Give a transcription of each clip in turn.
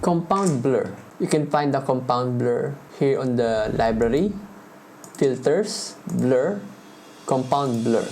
Compound blur. You can find the compound blur here on the library, filters, blur, compound blur.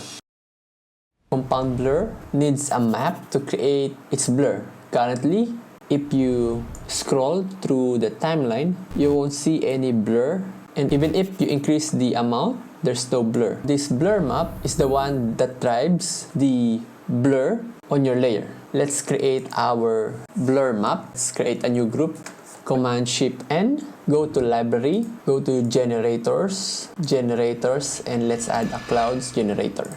Compound blur needs a map to create its blur. Currently, if you scroll through the timeline, you won't see any blur, and even if you increase the amount, there's no blur. This blur map is the one that drives the blur on your layer. Let's create our blur map. Let's create a new group. Command-Shift-N, go to library, go to generators, and let's add a clouds generator.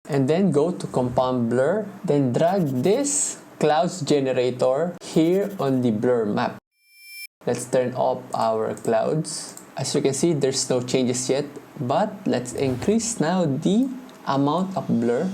And then go to compound blur, then drag this clouds generator here on the blur map. Let's turn off our clouds. As you can see, there's no changes yet, but let's increase now the amount of blur.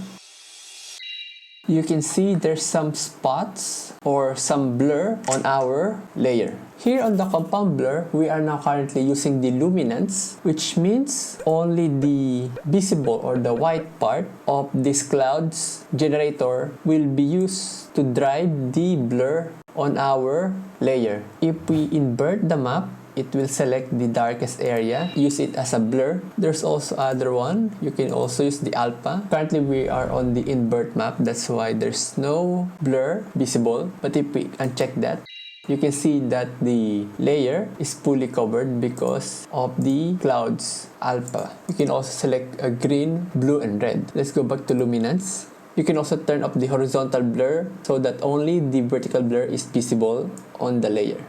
You can see there's some spots or some blur on our layer. Here on the compound blur, we are now currently using the luminance, which means only the visible or the white part of this clouds generator will be used to drive the blur on our layer. If we invert the map, it will select the darkest area, use it as a blur. There's also other one. You can also use the alpha. Currently, we are on the invert map. That's why there's no blur visible. But if we uncheck that, you can see that the layer is fully covered because of the clouds alpha. You can also select a green, blue, and red. Let's go back to luminance. You can also turn up the horizontal blur so that only the vertical blur is visible on the layer.